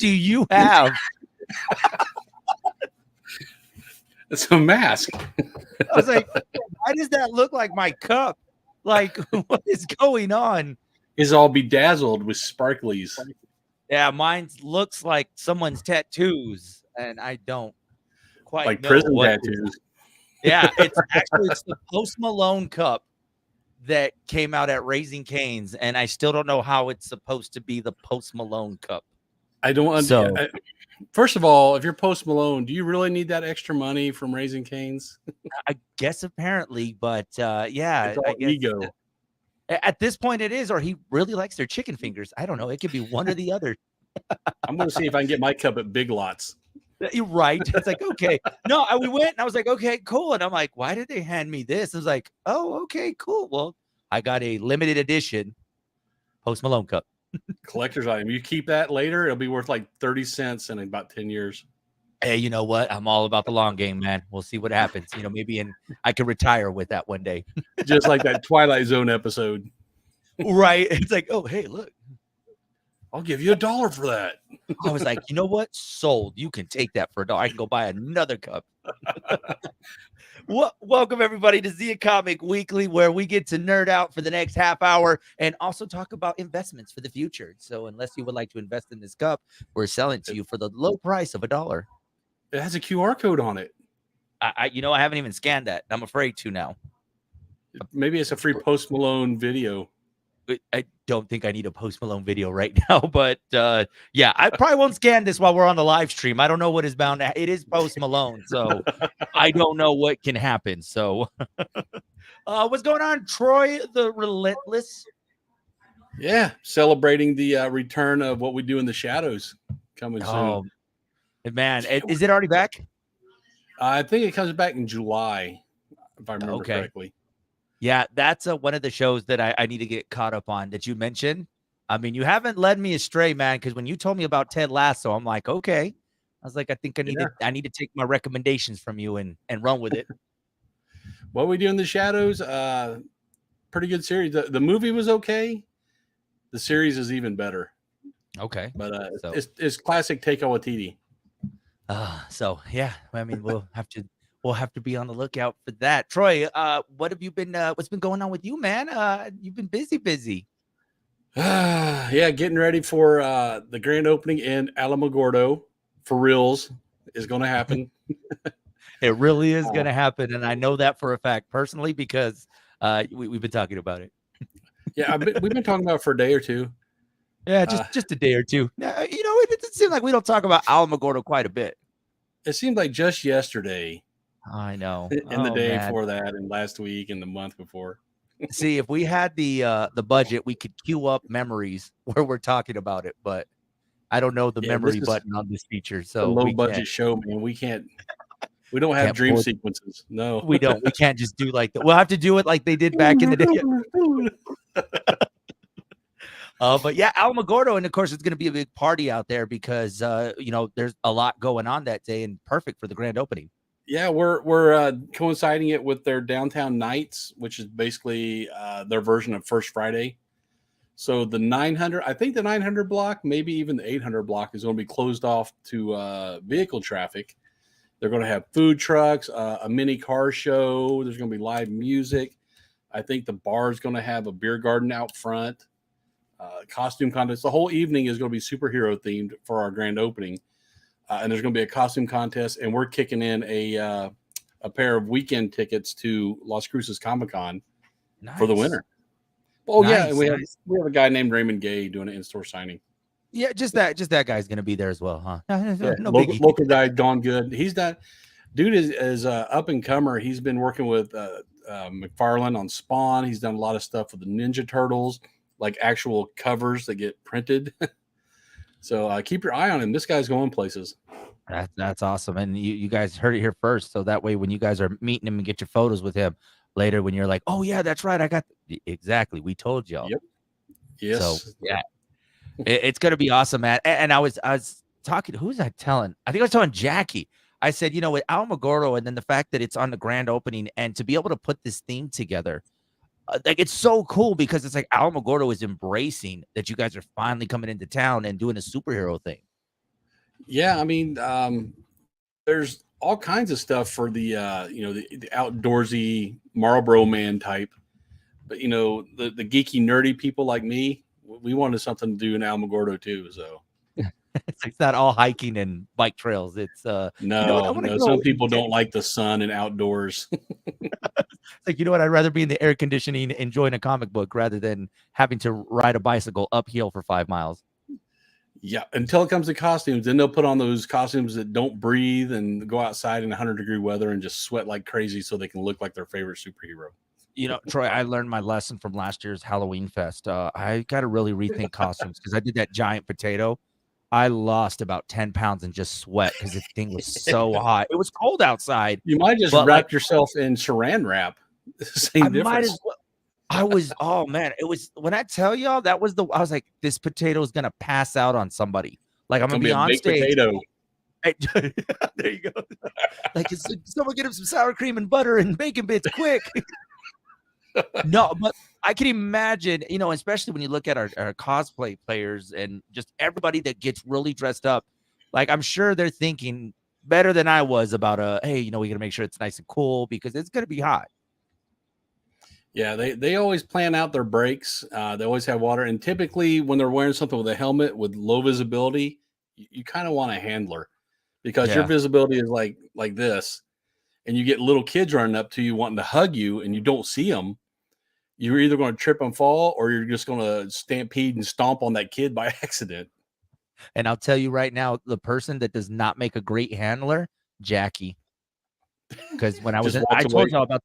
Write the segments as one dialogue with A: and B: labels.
A: do you have?
B: It's a mask.
A: I was like, why does that look like my cup? Like, what is going on?
B: Is all bedazzled with sparklies.
A: Yeah, mine looks like someone's tattoos, and I don't quite
B: Like
A: know
B: prison
A: what.
B: tattoos.
A: Yeah, it's the Post Malone cup that came out at Raising Cane's, and I still don't know how it's supposed to be the Post Malone cup.
B: I don't.
A: So-
B: First of all, if you're Post Malone, do you really need that extra money from Raising Cane's?
A: I guess apparently, but yeah,
B: It's all
A: I guess
B: ego.
A: at this point it is, or he really likes their chicken fingers. I don't know. It could be one or the other.
B: I'm going to see if I can get my cup at Big Lots.
A: You're right. It's like, okay. No, we went and I was like, okay, cool. And I'm like, why did they hand me this? I was like, oh, okay, cool. Well, I got a limited edition Post Malone cup.
B: Collector's item. You keep that later, it'll be worth like 30 cents in about 10 years.
A: Hey, you know what? I'm all about the long game, man. We'll see what happens. You know, maybe I could retire with that one day.
B: Just like that Twilight Zone episode.
A: Right. It's like, oh, hey, look.
B: I'll give you $1 for that.
A: I was like, you know what? Sold. You can take that for $1. I can go buy another cup. Welcome, everybody, to Zia Comic Weekly, where we get to nerd out for the next half hour and also talk about investments for the future. So unless you would like to invest in this cup, we're selling to you for the low price of $1.
B: It has a QR code on it.
A: I haven't even scanned that. I'm afraid to now.
B: Maybe it's a free Post Malone video.
A: I don't think I need a Post Malone video right now, but yeah, I probably won't scan this while we're on the live stream. I don't know what is bound to. It is Post Malone, so I don't know what can happen. So, what's going on, Troy the Relentless?
B: Yeah, celebrating the return of What We Do in the Shadows coming soon.
A: Man, is it already back?
B: I think it comes back in July, if I remember correctly.
A: Yeah, that's one of the shows that I need to get caught up on that you mentioned. I mean, you haven't led me astray, man, because when you told me about Ted Lasso, I'm like, okay. I was like, I think I need to take my recommendations from you and run with it.
B: What We Do in the Shadows, pretty good series. The movie was okay. The series is even better.
A: Okay.
B: But it's classic Taika Waititi.
A: So yeah, I mean, we'll have to be on the lookout for that. Troy, what have you been what's been going on with you, man? You've been busy.
B: Yeah, getting ready for the grand opening in Alamogordo for reals is going to happen.
A: It really is going to happen, and I know that for a fact personally because we've been talking about it.
B: Yeah, we've been talking about it for a day or two.
A: Yeah, just a day or two. Now, you know, it seems like we don't talk about Alamogordo quite a bit.
B: It seemed like just yesterday.
A: I know.
B: And the day before that, and last week, and the month before.
A: See, if we had the budget, we could queue up memories where we're talking about it, but I don't know the memory button on this feature. So
B: low budget show, man. We can't. We don't have dream sequences. No,
A: we don't. We can't just do like that. We'll have to do it like they did back in the day. But yeah, Alamogordo, and of course it's going to be a big party out there because you know, there's a lot going on that day, and perfect for the grand opening.
B: Yeah, we're coinciding it with their Downtown Nights, which is basically their version of First Friday. So the 900, I think the 900 block, maybe even the 800 block, is going to be closed off to vehicle traffic. They're going to have food trucks, a mini car show. There's going to be live music. I think the bar is going to have a beer garden out front. Costume contest. The whole evening is going to be superhero themed for our grand opening, and there's going to be a costume contest. And we're kicking in a pair of weekend tickets to Las Cruces Comic Con for the winner. Oh nice, yeah, and we have a guy named Raymond Gay doing an in-store signing.
A: Yeah, just that guy's going to be there as well, huh?
B: Yeah, local guy, Don Good. He's that dude is up and comer. He's been working with McFarlane on Spawn. He's done a lot of stuff with the Ninja Turtles, like actual covers that get printed. So keep your eye on him. This guy's going places.
A: That's awesome. And you guys heard it here first. So that way, when you guys are meeting him and get your photos with him later, when you're like, oh yeah, that's right. I got exactly. We told y'all.
B: Yep. Yes.
A: So yeah, it's going to be awesome, man. And I was talking, who was I telling? I think I was telling Jackie. I said, you know, with Alamogordo, and then the fact that it's on the grand opening and to be able to put this theme together, like it's so cool because it's like Alamogordo is embracing that you guys are finally coming into town and doing a superhero thing.
B: Yeah, I mean, there's all kinds of stuff for the the outdoorsy Marlboro man type. But the geeky nerdy people like me, we wanted something to do in Alamogordo too. So
A: It's not all hiking and bike trails. It's you know what? I
B: no,
A: want to
B: no, some
A: go and
B: people don't like the sun and outdoors.
A: it's like, you know what? I'd rather be in the air conditioning enjoying a comic book rather than having to ride a bicycle uphill for 5 miles.
B: Yeah, until it comes to costumes, then they'll put on those costumes that don't breathe and go outside in 100-degree weather and just sweat like crazy so they can look like their favorite superhero.
A: You know, Troy, I learned my lesson from last year's Halloween fest. I got to really rethink costumes because I did that giant potato. I lost about 10 pounds in just sweat because the thing was so hot. It was cold outside,
B: You might just
A: but like
B: wrap yourself in saran wrap.
A: I
B: Same
A: might as
B: difference.
A: well. I was, oh man, it was when I tell y'all that was I was like, this potato is gonna pass out on somebody. Like I'm
B: It's
A: gonna
B: gonna be
A: be
B: a
A: on
B: baked
A: stage.
B: potato.
A: Hey, there you go. Like, someone get him some sour cream and butter and bacon bits quick. No, but I can imagine, especially when you look at our cosplay players and just everybody that gets really dressed up. Like, I'm sure they're thinking better than I was about hey, we got to make sure it's nice and cool because it's gonna be hot.
B: Yeah, they always plan out their breaks. They always have water, and typically when they're wearing something with a helmet with low visibility, you kind of want a handler because your
A: Yeah.
B: visibility is like this, and you get little kids running up to you wanting to hug you, and you don't see them. You're either going to trip and fall, or you're just going to stampede and stomp on that kid by accident.
A: And I'll tell you right now, the person that does not make a great handler, Jackie. Because when I was
B: Just
A: in,
B: walks
A: I told
B: away.
A: y'all about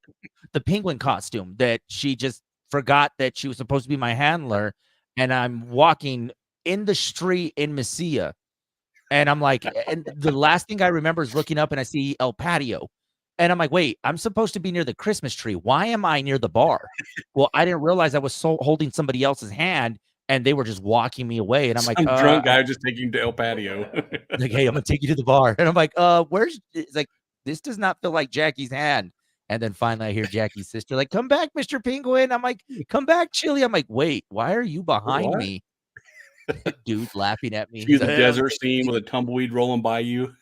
A: the penguin costume that she just forgot that she was supposed to be my handler. And I'm walking in the street in Mesilla. And I'm like, and the last thing I remember is looking up and I see El Patio. And I'm like, wait, I'm supposed to be near the Christmas tree. Why am I near the bar? Well, I didn't realize I was holding somebody else's hand and they were just walking me away. And I'm like,
B: Some drunk guy just taking you to El Patio.
A: like, hey, I'm gonna take you to the bar. And I'm like, where's it's like this does not feel like Jackie's hand. And then finally I hear Jackie's sister, like, come back, Mr. Penguin. I'm like, come back, Chili. I'm like, wait, why are you behind
B: What?
A: me? Dude laughing at me.
B: Cue
A: He's
B: the
A: like, hey,
B: desert scene with a tumbleweed rolling by you.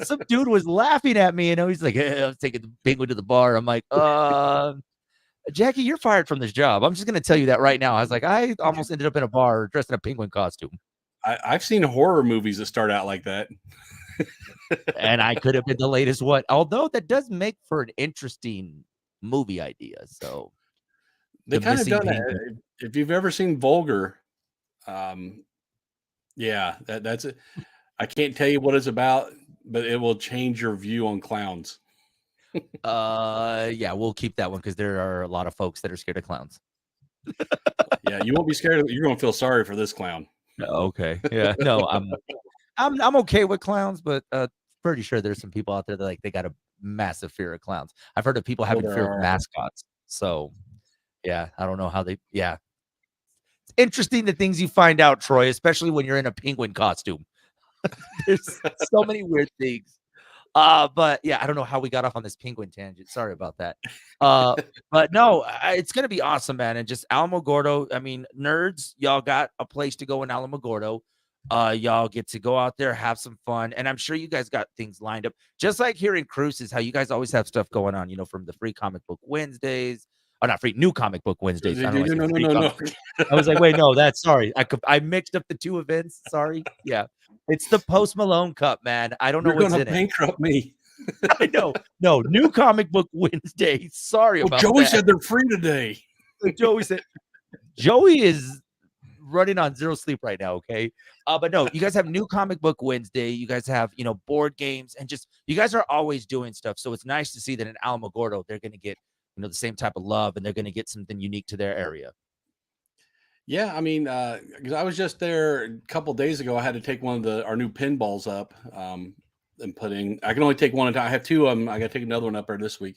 A: some dude was laughing at me, he's like, hey, I'm taking the penguin to the bar. I'm like, Jackie, you're fired from this job. I'm just gonna tell you that right now. I was like, I almost ended up in a bar dressed in a penguin costume.
B: I've seen horror movies that start out like that.
A: And I could have been the latest one. Although that does make for an interesting movie idea. So
B: They
A: the
B: kind of
A: missing
B: done
A: penguin.
B: it. If you've ever seen Vulgar, um, yeah, that's it. I can't tell you what it's about, but it will change your view on clowns.
A: Yeah, we'll keep that one because there are a lot of folks that are scared of clowns.
B: Yeah, you won't be scared. You're going to feel sorry for this clown.
A: Okay. Yeah. No, I'm okay with clowns, but pretty sure there's some people out there that like they got a massive fear of clowns. I've heard of people
B: Well,
A: having
B: there
A: fear of
B: are.
A: mascots. So yeah, I don't know how they yeah. It's interesting the things you find out, Troy, especially when you're in a penguin costume. There's so many weird things. But yeah, I don't know how we got off on this penguin tangent. Sorry about that. Uh, but no, it's gonna be awesome, man. And just Alamogordo. I mean, nerds, y'all got a place to go in Alamogordo. Y'all get to go out there, have some fun, and I'm sure you guys got things lined up. Just like here in Cruises, how you guys always have stuff going on. From the free comic book Wednesdays. Oh, not free, new comic book Wednesdays. I don't know. I
B: No,
A: said
B: no, no,
A: free
B: no,
A: comic.
B: no.
A: I was like, wait, no, that's sorry. I mixed up the two events. Sorry. Yeah. It's the Post Malone Cup, man. I don't know
B: You're going
A: what's
B: to
A: in it.
B: bankrupt me.
A: I know. No, new comic book Wednesday. Sorry
B: Well,
A: about
B: Joey
A: that.
B: said they're free today.
A: Joey said Joey is running on zero sleep right now. Okay. But no, you guys have new comic book Wednesday. You guys have, board games and just you guys are always doing stuff. So it's nice to see that in Alamogordo, they're gonna get, the same type of love and they're gonna get something unique to their area.
B: Yeah, I mean, because I was just there a couple days ago. I had to take one of our new pinballs up and put in. I can only take one at a time. I have two of them. I got to take another one up there this week.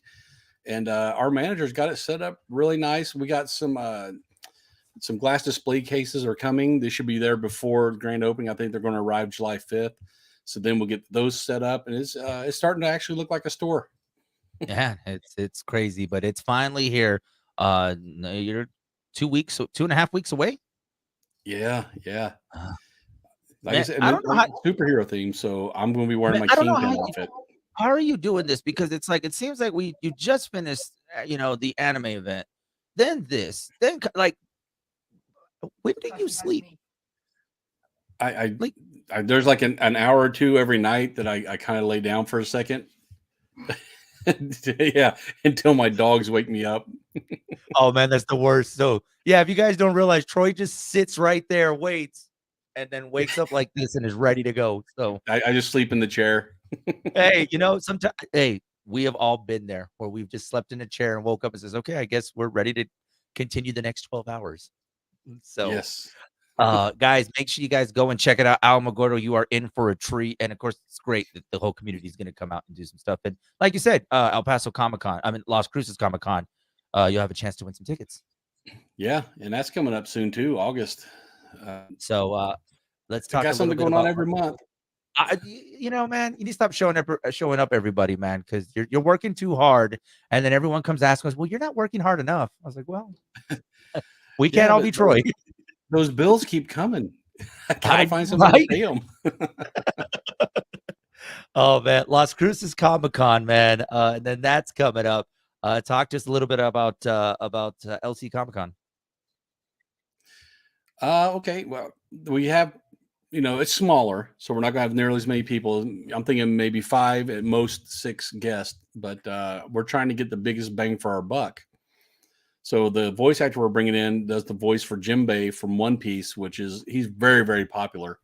B: And our managers got it set up really nice. We got some glass display cases are coming. They should be there before the grand opening. I think they're going to arrive July 5th. So then we'll get those set up, and it's starting to actually look like a store.
A: Yeah, it's crazy, but it's finally here. You're 2 weeks, 2.5 weeks away.
B: Yeah, yeah. Like I
A: Man,
B: said,
A: I don't know how.
B: superhero theme, so I'm going to be wearing
A: Man,
B: my
A: I don't know
B: Kingpin outfit.
A: how are you doing this? Because it's like it seems like you just finished, the anime event, then this, then like when do you sleep?
B: I, I,
A: Like,
B: there's like an hour or two every night that I kind of lay down for a second. Yeah, until my dogs wake me up.
A: oh man, that's the worst. So yeah, if you guys don't realize, Troy just sits right there, waits, and then wakes up like this and is ready to go. So
B: I just sleep in the chair.
A: hey, sometimes we have all been there where we've just slept in a chair and woke up and says, okay, I guess we're ready to continue the next 12 hours. So
B: Yes.
A: guys, make sure you guys go and check it out. Alamogordo, you are in for a treat. And of course, it's great that the whole community is going to come out and do some stuff. And like you said, El Paso Comic Con, Las Cruces Comic Con, you'll have a chance to win some tickets.
B: Yeah, and that's coming up soon too, August.
A: So let's
B: I
A: talk a
B: got
A: little
B: something
A: bit
B: going on
A: about
B: every month.
A: man, you need to stop showing up everybody, man, because you're working too hard, and then everyone comes asking us, well, you're not working hard enough. I was like, well, we can't
B: Yeah,
A: all
B: but
A: be Troy.
B: those bills keep coming. I gotta
A: I
B: find somebody
A: right?
B: to pay them.
A: Oh man, Las Cruces Comic Con, man. And then that's coming up. Talk to us a little bit about LC Comic Con.
B: Okay. Well, we have, it's smaller, so we're not gonna have nearly as many people. I'm thinking maybe 5 at most, 6 guests, but we're trying to get the biggest bang for our buck. So the voice actor we're bringing in does the voice for Jimbei from One Piece, he's very, very popular.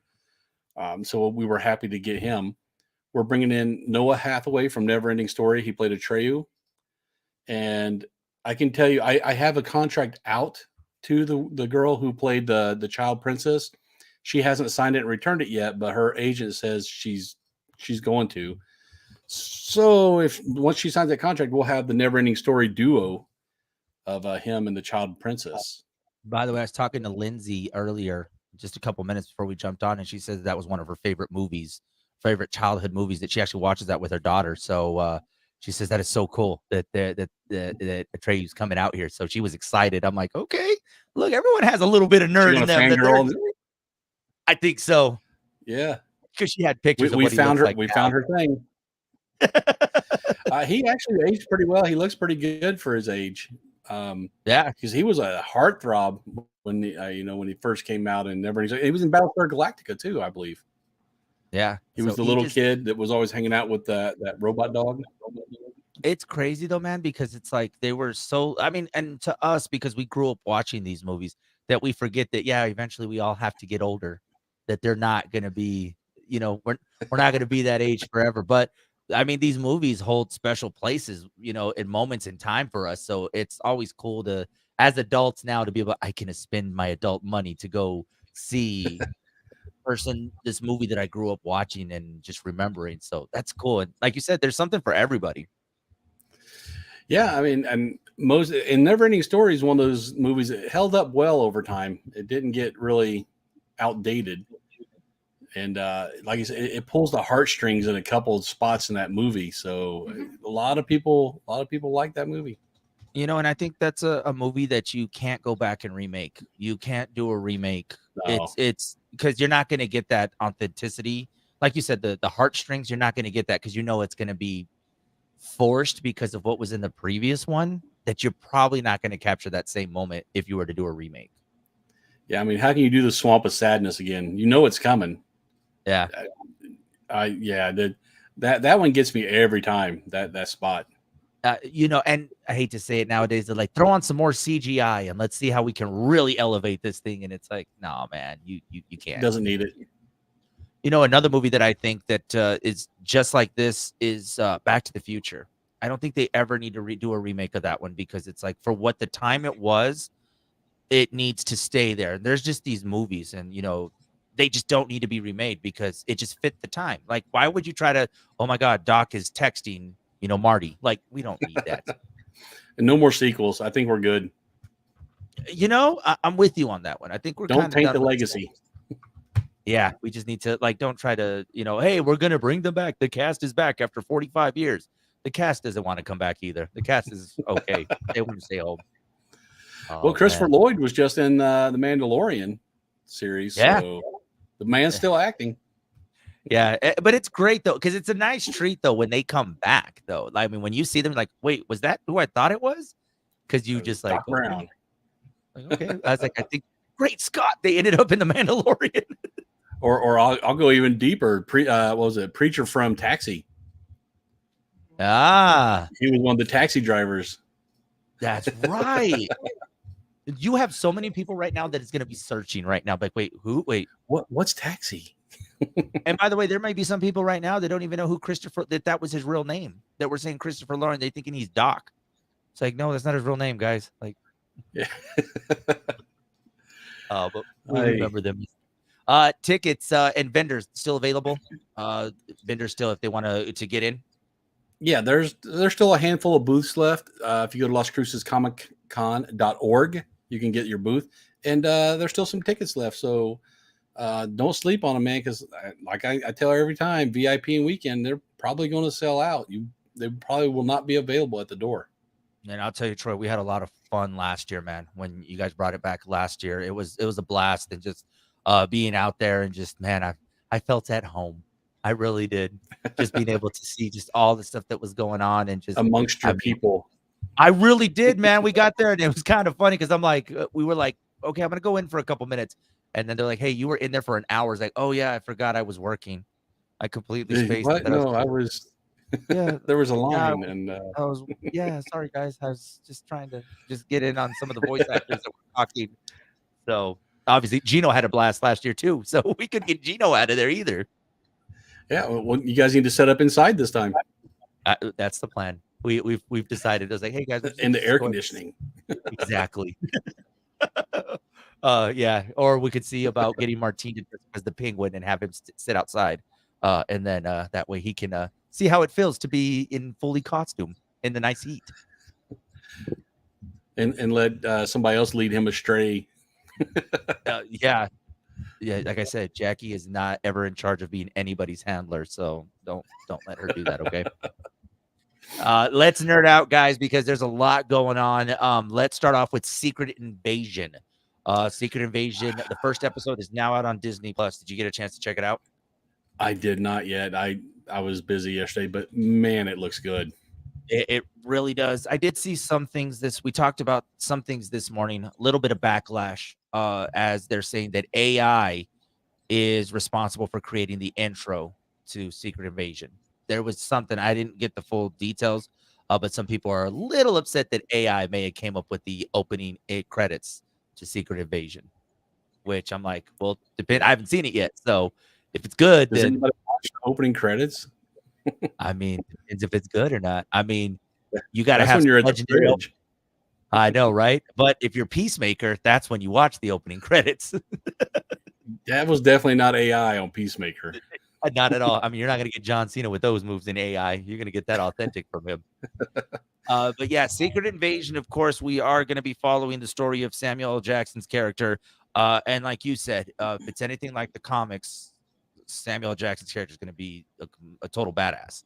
B: So we were happy to get him. We're bringing in Noah Hathaway from Neverending Story. He played Atreyu. And I can tell you, I have a contract out to the girl who played the child princess. She hasn't signed it and returned it yet, but her agent says she's going to. So if once she signs that contract, we'll have the Neverending Story duo of him and the child princess.
A: By the way, I was talking to Lindsay earlier, just a couple minutes before we jumped on, and she says that was one of her favorite movies, favorite childhood movies, that she actually watches that with her daughter. So she says that is so cool that Atreyu's coming out here. So she was excited. I'm like, okay, look, everyone has a little bit of nerd in them. I think so.
B: Yeah,
A: because she had pictures
B: we
A: of what
B: found
A: he looks
B: her.
A: like
B: We
A: now.
B: found her thing. He actually aged pretty well. He looks pretty good for his age.
A: Yeah,
B: because he was a heartthrob when when he first came out, and he was in Battlestar Galactica too, I believe.
A: Yeah,
B: he was the little kid that was always hanging out with that robot dog.
A: It's crazy though, man, because it's like they were so. I mean, and to us, because we grew up watching these movies, that we forget that eventually we all have to get older. That they're not going to be, we're not going to be that age forever. But I mean, these movies hold special places, in moments in time for us. So it's always cool to, as adults now, to be able, I can spend my adult money to go see this movie that I grew up watching and just remembering. So that's cool. And like you said, there's something for everybody.
B: Yeah, I mean, and Neverending Story is one of those movies that held up well over time. It didn't get really outdated. And like I said, it pulls the heartstrings in a couple of spots in that movie. So a lot of people like that movie.
A: And I think that's a movie that you can't go back and remake. You can't do a remake.
B: No.
A: It's because you're not going to get that authenticity. Like you said, the heartstrings, you're not going to get that because it's going to be forced because of what was in the previous one, that you're probably not going to capture that same moment if you were to do a remake.
B: Yeah, I mean, how can you do the Swamp of Sadness again? You know it's coming.
A: Yeah.
B: That one gets me every time, that spot.
A: And I hate to say it nowadays, they're like, throw on some more CGI and let's see how we can really elevate this thing. And it's like, no, man, you can't.
B: Doesn't need it.
A: Another movie that I think that is just like this is Back to the Future. I don't think they ever need to redo a remake of that one because it's like, for what the time it was, it needs to stay there. There's just these movies and, they just don't need to be remade because it just fit the time. Like, why would you try to, oh my God, Doc is texting, Marty? Like, we don't need that.
B: And no more sequels. I think we're good.
A: I'm with you on that one. I think we're
B: don't taint the legacy.
A: Yeah, we just need to, like, don't try to, hey, we're going to bring them back. The cast is back after 45 years. The cast doesn't want to come back either. The cast is okay. They want to stay home.
B: Well, Christopher Lloyd was just in the Mandalorian series.
A: Yeah.
B: So The man's still acting.
A: Yeah, but it's great though, because it's a nice treat though when they come back though. I mean, when you see them, like, wait, was that who I thought it was? Because you just like,
B: Doc
A: okay,
B: Brown.
A: like, okay. I was like, I think, great Scott, they ended up in the Mandalorian.
B: Or I'll go even deeper. What was it? Preacher from Taxi.
A: Ah,
B: He was one of the taxi drivers.
A: that's right. You have so many people right now that is going to be searching right now. Like, wait, who? Wait.
B: What's Taxi?
A: And by the way, there might be some people right now that don't even know who Christopher, that was his real name, that we're saying Christopher Lauren. They thinking he's Doc. It's like, no, that's not his real name, guys. Like,
B: Yeah.
A: but we remember them. Tickets and vendors still available. Vendors still, if they want to get in.
B: Yeah, there's still a handful of booths left. If you go to LasCrucesComicCon.org, you can get your booth, and there's still some tickets left. So don't sleep on them, man, because like I tell every time, VIP and weekend, they're probably going to sell out. They probably will not be available at the door.
A: And I'll tell you, Troy, we had a lot of fun last year, man. When you guys brought it back last year, it was a blast, and just being out there and just, man, I felt at home. I really did. Just being able to see just all the stuff that was going on, and just
B: Amongst your people.
A: I really did, man. We got there and it was kind of funny because I'm like, we were like, okay, I'm gonna go in for a couple minutes, and then they're like, hey, you were in there for an hour. It's like, oh yeah, I forgot I was working. I completely spaced.
B: What? No, I was.
A: Yeah,
B: there was a
A: yeah,
B: line, and
A: I was, yeah, sorry guys. I was just trying to just get in on some of the voice actors that were talking. So obviously Gino had a blast last year too. So we couldn't get Gino out of there either.
B: Yeah, well, you guys need to set up inside this time.
A: That's the plan. We've decided. I was like, hey guys,
B: in the air conditioning.
A: Exactly. Yeah, or we could see about getting Martin as the penguin and have him sit outside, and then that way he can see how it feels to be in fully costume in the nice heat,
B: and let somebody else lead him astray.
A: yeah, like I said, Jackie is not ever in charge of being anybody's handler, so don't let her do that, okay? Let's nerd out, guys, because there's a lot going on. Let's start off with Secret Invasion. Secret Invasion, the first episode is now out on Disney Plus. Did you get a chance to check it out?
B: I did not yet. I was busy yesterday, but man, it looks good.
A: It really does. I did see some things we talked about some things this morning, a little bit of backlash, as they're saying that AI is responsible for creating the intro to Secret Invasion. There was something, I didn't get the full details, but some people are a little upset that AI may have came up with the opening credits to Secret Invasion, which I'm like, well, depend. I haven't seen it yet, so if it's good,
B: Does
A: then
B: anybody watch the opening credits?
A: I mean, depends if it's good or not. I mean, you got to
B: That's
A: have
B: when you're at the
A: legendary.
B: bridge.
A: I know, right? But if you're Peacemaker, that's when you watch the opening credits.
B: That was definitely not AI on Peacemaker.
A: Not at all. I mean, you're not going to get John Cena with those moves in AI. You're going to get that authentic from him. But yeah, Secret Invasion, of course, we are going to be following the story of Samuel L. Jackson's character. And like you said, if it's anything like the comics, Samuel L. Jackson's character is going to be a total badass.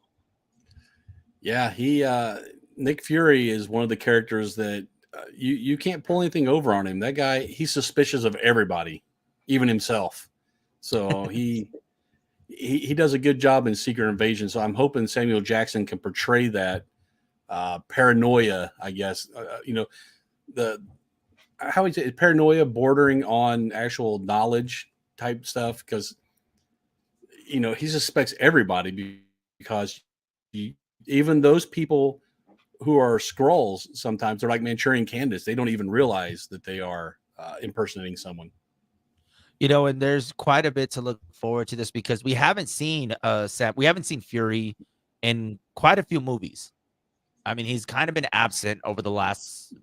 B: Yeah, he Nick Fury is one of the characters that you can't pull anything over on him. That guy, he's suspicious of everybody, even himself. So he does a good job in Secret Invasion. So I'm hoping Samuel Jackson can portray that paranoia, I guess. How is it, paranoia bordering on actual knowledge type stuff, because he suspects everybody, because even those people who are Skrulls, sometimes they're like Manchurian candidates. They don't even realize that they are impersonating someone.
A: And there's quite a bit to look forward to this, because we haven't seen we haven't seen Fury in quite a few movies. I mean, he's kind of been absent over the last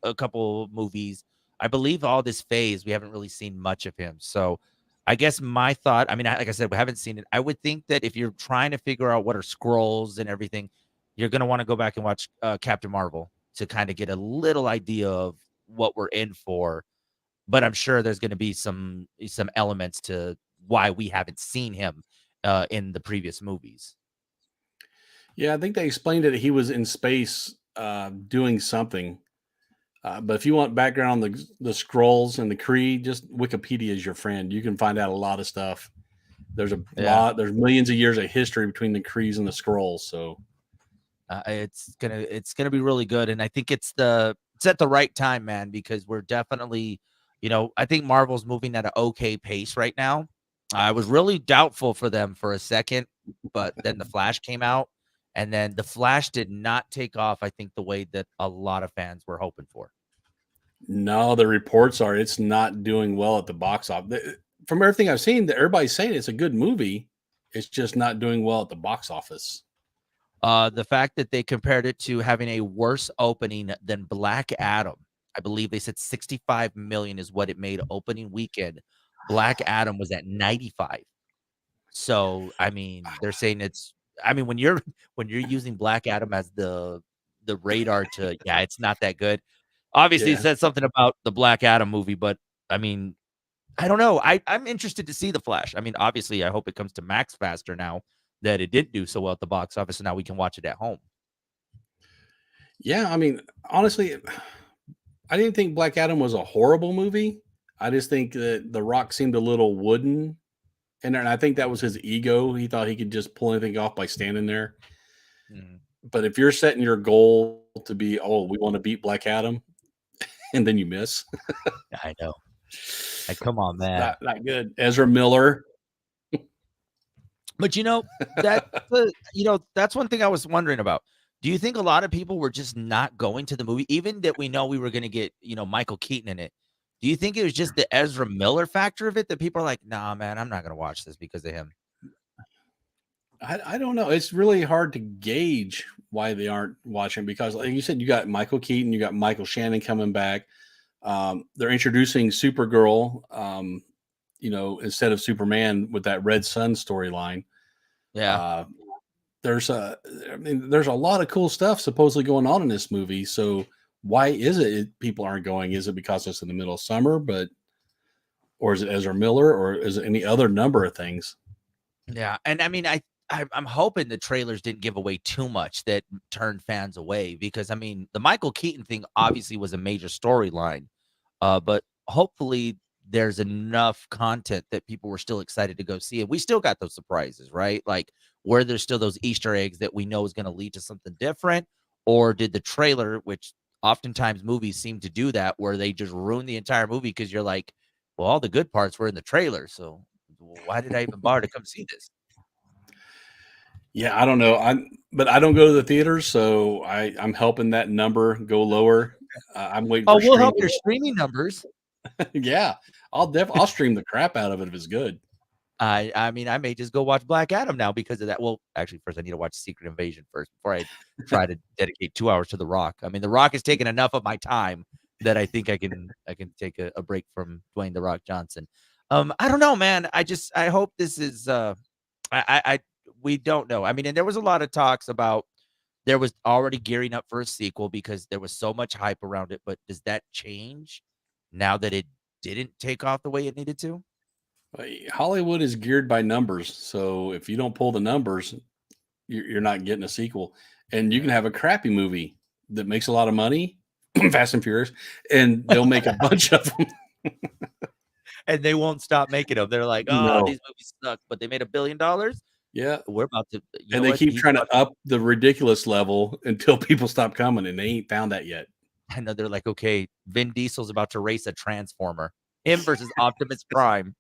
A: a couple movies. I believe all this phase, we haven't really seen much of him. So I guess my thought, I mean, like I said, we haven't seen it. I would think that if you're trying to figure out what are Skrulls and everything, you're going to want to go back and watch Captain Marvel to kind of get a little idea of what we're in for. But I'm sure there's going to be some elements to why we haven't seen him in the previous movies.
B: Yeah, I think they explained that he was in space doing something. But if you want background on the scrolls and the Kree, just Wikipedia is your friend. You can find out a lot of stuff. There's a
A: Yeah.
B: lot. There's millions of years of history between the Krees and the scrolls. So
A: It's gonna be really good, and I think it's at the right time, man, because we're definitely, I think Marvel's moving at an okay pace right now. I was really doubtful for them for a second, but then the Flash came out, and then the Flash did not take off, I think, the way that a lot of fans were hoping for.
B: no, the reports are it's not doing well at the box office. From everything I've seen, that everybody's saying it's a good movie. It's just not doing well at the box office.
A: The fact that they compared it to having a worse opening than Black Adam. I believe they said 65 million is what it made opening weekend. Black Adam was at 95. So, I mean, they're saying I mean, when you're using Black Adam as the radar to, yeah, it's not that good. Obviously, it
B: Yeah.
A: says something about the Black Adam movie, but I mean, I don't know. I'm interested to see The Flash. I mean, obviously, I hope it comes to Max faster now that it didn't do so well at the box office, and now we can watch it at home.
B: Yeah. I mean, honestly, I didn't think Black Adam was a horrible movie. I just think that The Rock seemed a little wooden. And I think that was his ego. He thought he could just pull anything off by standing there.
A: Mhm.
B: But if you're setting your goal to be, oh, we want to beat Black Adam, and then you miss,
A: I know. Like, come on, man.
B: not good. Ezra Miller.
A: But that's one thing I was wondering about. Do you think a lot of people were just not going to the movie, even that we know we were going to get, Michael Keaton in it? Do you think it was just the Ezra Miller factor of it that people are like, nah, man, I'm not going to watch this because of him?
B: I don't know. It's really hard to gauge why they aren't watching because, like you said, you got Michael Keaton, you got Michael Shannon coming back. They're introducing Supergirl, instead of Superman with that Red Sun storyline.
A: Yeah.
B: Uh, there's a lot of cool stuff supposedly going on in this movie. So why is it people aren't going? Is it because it's in the middle of summer, or is it Ezra Miller, or is it any other number of things?
A: Yeah. And I mean, I'm hoping the trailers didn't give away too much that turned fans away because I mean, the Michael Keaton thing obviously was a major storyline. But hopefully there's enough content that people were still excited to go see it. We still got those surprises, right? Like where there's still those Easter eggs that we know is going to lead to something different, or did the trailer, which oftentimes movies seem to do that, where they just ruin the entire movie because you're like, well, all the good parts were in the trailer, so why did I even bother to come see this?
B: Yeah, I don't know. But I don't go to the theaters, so I'm helping that number go lower. I'm waiting
A: Oh,
B: for
A: we'll help
B: streaming.
A: your streaming numbers.
B: Yeah, I'll stream the crap out of it if it's good.
A: I mean, I may just go watch Black Adam now because of that. Well, actually, first I need to watch Secret Invasion first before I try to dedicate 2 hours to The Rock. I mean, The Rock has taken enough of my time that I think I can take a break from Dwayne The Rock Johnson. I don't know, man. I hope this is I we don't know. I mean, and there was a lot of talks about there was already gearing up for a sequel because there was so much hype around it. But does that change now that it didn't take off the way it needed to?
B: Hollywood is geared by numbers, so if you don't pull the numbers, you're not getting a sequel. And you can have a crappy movie that makes a lot of money, Fast and Furious, and they'll make a bunch of them.
A: And they won't stop making them. They're like, "Oh,
B: No,
A: these movies suck," but they made $1 billion.
B: yeah,
A: We're about to, you
B: and
A: know
B: they
A: what?
B: keep
A: He's
B: trying
A: about
B: to up the ridiculous level until people stop coming, and they ain't found that yet.
A: I know they're like, okay, Vin Diesel's about to race a transformer. Him versus Optimus Prime.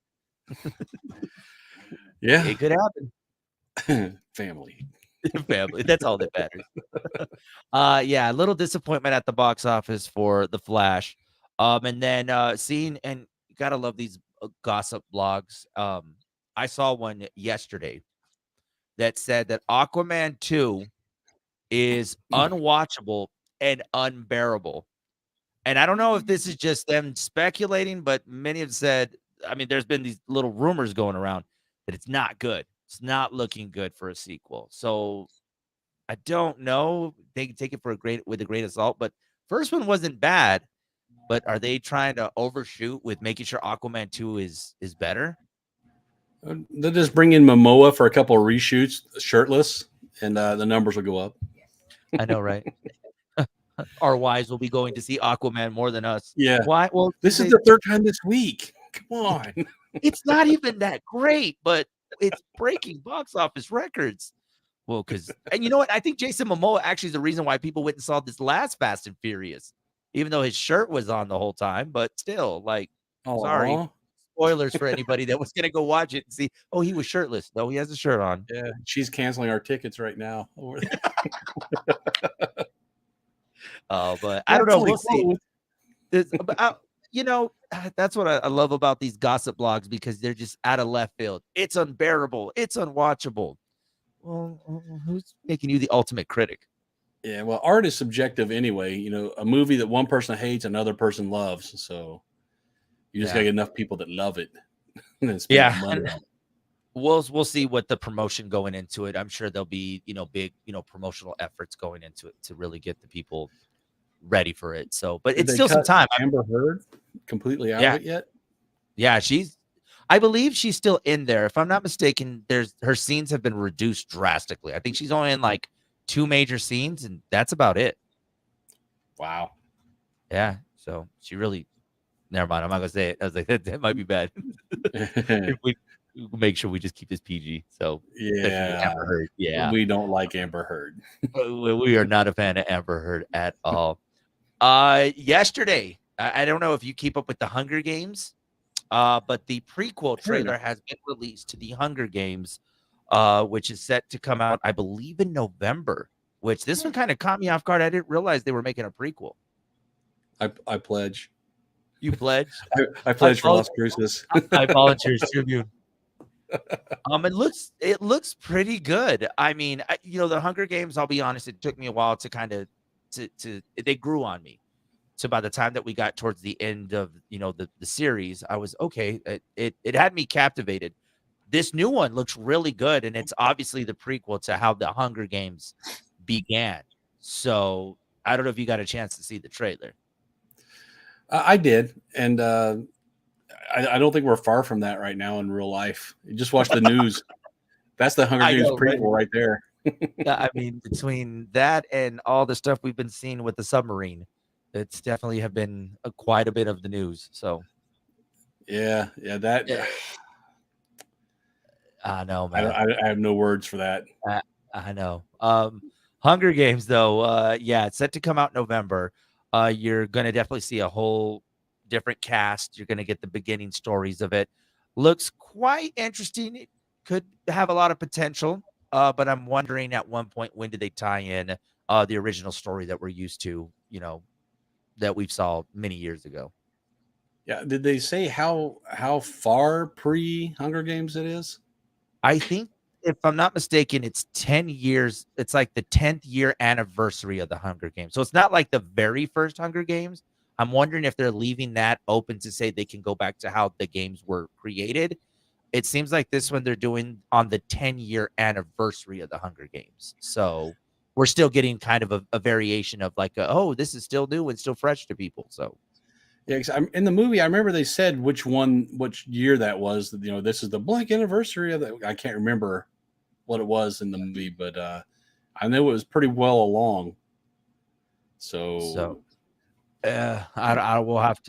B: Yeah,
A: It could happen.
B: family.
A: Family. That's all that matters. Yeah, a little disappointment at the box office for The Flash. And then seeing and you gotta love these gossip blogs. I saw one yesterday that said that Aquaman 2 is unwatchable and unbearable. And I don't know if this is just them speculating, but many have said, I mean, there's been these little rumors going around that it's not good. It's not looking good for a sequel. So I don't know. They can take it with a grain of salt, but first one wasn't bad. But are they trying to overshoot with making sure Aquaman 2 is better?
B: They'll just bring in Momoa for a couple of reshoots, shirtless, and the numbers will go up.
A: I know, right? Our wives will be going to see Aquaman more than us.
B: Yeah.
A: Why? Well,
B: This is the third time this week. Come on.
A: it's not even that great, but it's breaking box office records. Well, and you know what? I think Jason Momoa actually is the reason why people went and saw this last Fast and Furious, even though his shirt was on the whole time. But still, like, sorry,
B: Aw.
A: spoilers for anybody that was gonna go watch it and see. Oh, he was shirtless. No, he has a shirt on.
B: Yeah, she's canceling our tickets right now.
A: But I don't know. We'll see. That's what I love about these gossip blogs because they're just out of left field. It's unbearable. It's unwatchable. Well, who's making you the ultimate critic?
B: Yeah, well, art is subjective anyway. A movie that one person hates, another person loves. So you just gotta get enough people that love it and spend money on it.
A: We'll see what the promotion going into it. I'm sure there'll be big promotional efforts going into it to really get the people ready for it. So, but it's still some time.
B: Amber Heard completely out of it yet?
A: Yeah, I believe she's still in there. If I'm not mistaken, her scenes have been reduced drastically. I think she's only in like 2 major scenes, and that's about it.
B: Wow.
A: Yeah. So she really. Never mind. I'm not gonna say it. I was like, that might be bad. If we make sure we just keep this PG. So
B: yeah,
A: Amber Heard. Yeah,
B: we don't like Amber Heard.
A: We are not a fan of Amber Heard at all. Yesterday, I don't know if you keep up with the Hunger Games. But the prequel trailer has been released to the Hunger Games, which is set to come out, I believe, in November. Which this one kind of caught me off guard. I didn't realize they were making a prequel.
B: I pledge.
A: You pledge?
B: I pledge for Las Cruces.
A: I volunteer as tribune. It looks pretty good. I mean, the Hunger Games. I'll be honest. It took me a while to kind of they grew on me. So by the time that we got towards the end of the series, I was okay. It had me captivated. This new one looks really good, and it's obviously the prequel to how the Hunger Games began. So I don't know if you got a chance to see the trailer.
B: I did, and I don't think we're far from that right now in real life. You just watch the news. That's the Hunger Games prequel right there.
A: I mean, between that and all the stuff we've been seeing with the submarine. It's definitely have been quite a bit of the news. So,
B: yeah, that.
A: I know, man.
B: I have no words for that.
A: I know. Hunger Games, though, it's set to come out November. You're gonna definitely see a whole different cast. You're gonna get the beginning stories of it. Looks quite interesting. It could have a lot of potential. But I'm wondering at one point when did they tie in the original story that we're used to? That we saw many years ago.
B: Yeah. Did they say how far pre Hunger Games it is?
A: I think, if I'm not mistaken, it's 10 years. It's like the 10th year anniversary of the Hunger Games. So it's not like the very first Hunger Games. I'm wondering if they're leaving that open to say they can go back to how the games were created. It seems like this one they're doing on the 10-year anniversary of the Hunger Games. So we're still getting kind of a variation of like, this is still new and still fresh to people. So,
B: yeah, in the movie, I remember they said which year that was. This is the blank anniversary of that. I can't remember what it was in the movie, but I know it was pretty well along. So
A: we'll have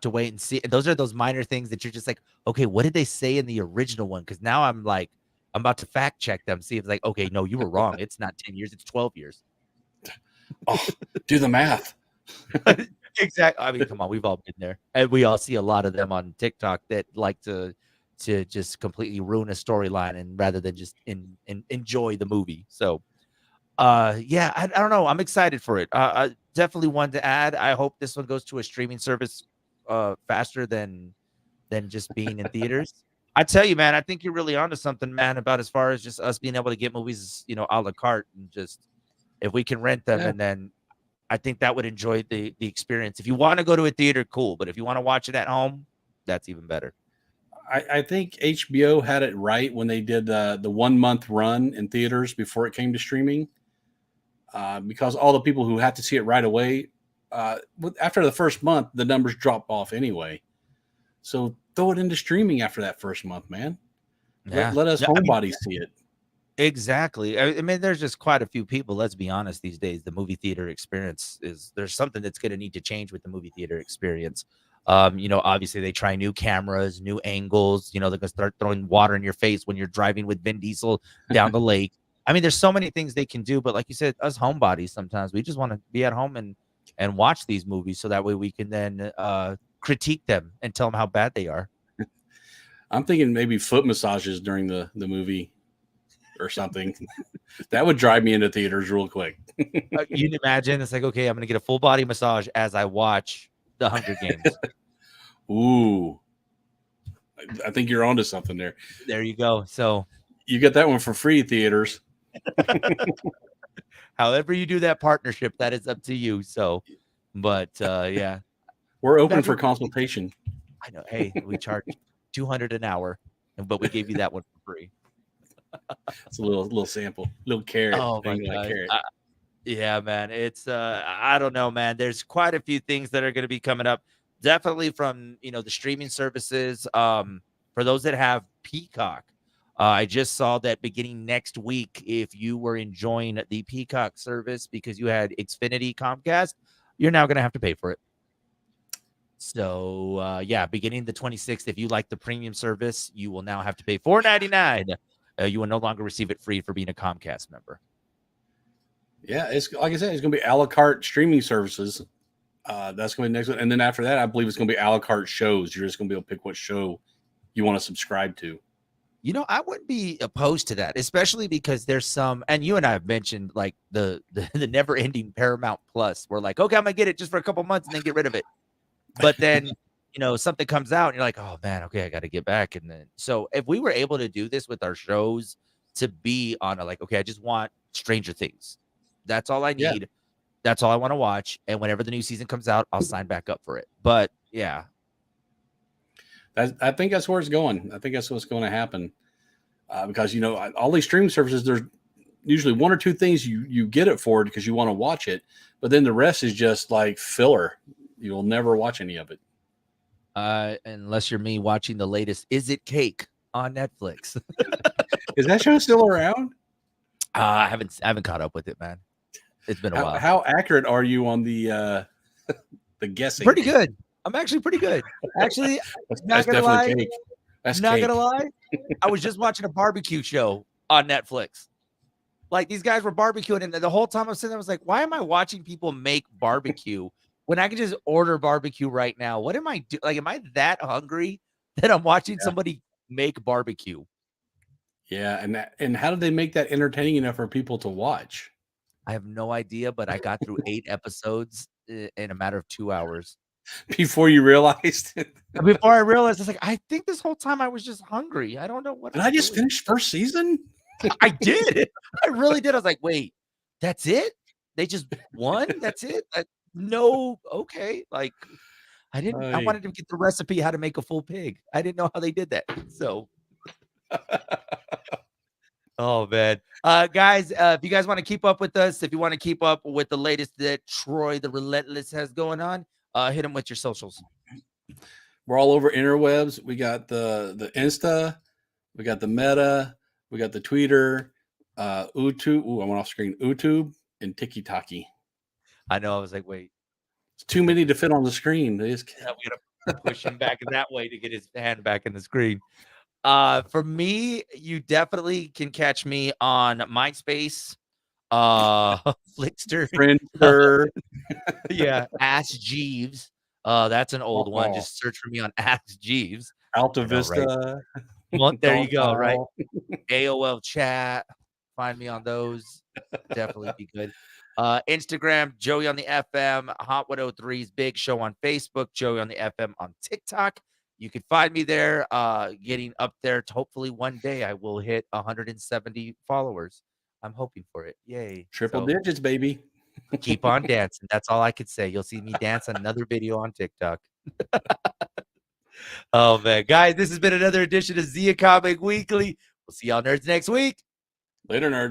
A: to wait and see. Those are those minor things that you're just like, okay, what did they say in the original one? Because now I'm about to fact check them, see if it's like, okay, no, you were wrong. It's not 10 years, it's 12 years.
B: Oh, do the math.
A: Exactly. I mean, come on, we've all been there. And we all see a lot of them on TikTok that like to just completely ruin a storyline and rather than just enjoy the movie. So I don't know. I'm excited for it. I definitely wanted to add. I hope this one goes to a streaming service faster than just being in theaters. I tell you, man, I think you're really onto something, man, about as far as just us being able to get movies, a la carte, and just if we can rent them, and then I think that would enjoy the experience. If you want to go to a theater, cool, but if you want to watch it at home, that's even better.
B: I think HBO had it right when they did the 1 month run in theaters before it came to streaming, because all the people who had to see it right away, after the first month, the numbers drop off anyway. So throw it into streaming after that first month, man. Let us homebodies see it.
A: Exactly. I mean, there's just quite a few people, let's be honest, these days. The movie theater experience there's something that's going to need to change with the movie theater experience. Obviously they try new cameras, new angles, they're going to start throwing water in your face when you're driving with Vin Diesel down the lake. I mean, there's so many things they can do, but like you said, us homebodies sometimes we just want to be at home and watch these movies so that way we can then critique them and tell them how bad they are.
B: I'm thinking maybe foot massages during the movie or something. That would drive me into theaters real quick.
A: You can imagine it's like, okay, I'm going to get a full body massage as I watch The Hunger Games.
B: Ooh, I think you're onto something there.
A: There you go. So
B: you get that one for free, theaters.
A: However you do that partnership, that is up to you. So, but yeah,
B: we're open for consultation.
A: I know. Hey, we charge $200 an hour, but we gave you that one for free.
B: It's a little sample, little carrot.
A: Oh my God. Carrot. Yeah, man. It's I don't know, man. There's quite a few things that are going to be coming up. Definitely from the streaming services. For those that have Peacock, I just saw that beginning next week, if you were enjoying the Peacock service because you had Xfinity Comcast, you're now going to have to pay for it. So yeah, beginning the 26th, if you like the premium service, you will now have to pay $4.99. You will no longer receive it free for being a Comcast member.
B: Yeah, it's like I said, it's going to be a la carte streaming services. That's going to be next one. And then after that, I believe it's going to be a la carte shows. You're just going to be able to pick what show you want to subscribe to.
A: I wouldn't be opposed to that, especially because there's some, and you and I have mentioned like the never ending Paramount Plus. We're like, okay, I'm going to get it just for a couple months and then get rid of it. But then, something comes out and you're like, oh man, okay, I got to get back. And then, so if we were able to do this with our shows to be on okay, I just want Stranger Things. That's all I need. Yeah. That's all I want to watch. And whenever the new season comes out, I'll sign back up for it. But yeah.
B: I think that's where it's going. I think that's what's going to happen. Because, all these streaming services, there's usually one or two things you get it for because you want to watch it. But then the rest is just like filler. You'll never watch any of it.
A: Unless you're me watching the latest Is It Cake on Netflix.
B: Is that show still around?
A: I haven't caught up with it, man. It's been a while.
B: How accurate are you on the guessing?
A: Pretty good. I'm actually pretty good. Actually,
B: that's definitely cake.
A: That's not gonna lie. I was just watching a barbecue show on Netflix. Like these guys were barbecuing, and the whole time I'm sitting there, I was like, why am I watching people make barbecue when I can just order barbecue right now? What am I doing? Like, am I that hungry that I'm watching somebody make barbecue?
B: Yeah, and how did they make that entertaining enough for people to watch?
A: I have no idea, but I got through 8 episodes in a matter of 2 hours.
B: Before you realized it?
A: Before I realized, it's like, I think this whole time I was just hungry. I don't know what.
B: Did I just finish first season?
A: I did. I really did. I was like, wait, that's it? They just won? That's it? No, okay. Like, I wanted to get the recipe how to make a full pig. I didn't know how they did that. So. Oh man, guys, if you guys want to keep up with us, if you want to keep up with the latest that Troy the Relentless has going on, hit him with your socials.
B: We're all over interwebs. We got the Insta, we got the Meta, we got the Twitter, YouTube. Ooh, I went off screen. YouTube and TikTok.
A: I know. I was like, wait,
B: it's too many to fit on the screen.
A: We gotta push him back that way to get his hand back in the screen. For me, you definitely can catch me on MySpace, Flickster,
B: Friendster,
A: yeah, Ask Jeeves. That's an old one. Just search for me on Ask Jeeves.
B: Alta Vista.
A: Right? Well, there you go. Right. AOL chat. Find me on those. Definitely be good. Instagram, Joey on the FM, Hot 103's Big Show on Facebook, Joey on the FM on TikTok. You can find me there, getting up there. Hopefully one day I will hit 170 followers. I'm hoping for it. Yay.
B: Triple digits, baby.
A: Keep on dancing. That's all I could say. You'll see me dance on another video on TikTok. Oh, man. Guys, this has been another edition of Zia Comic Weekly. We'll see y'all nerds next week.
B: Later, nerds.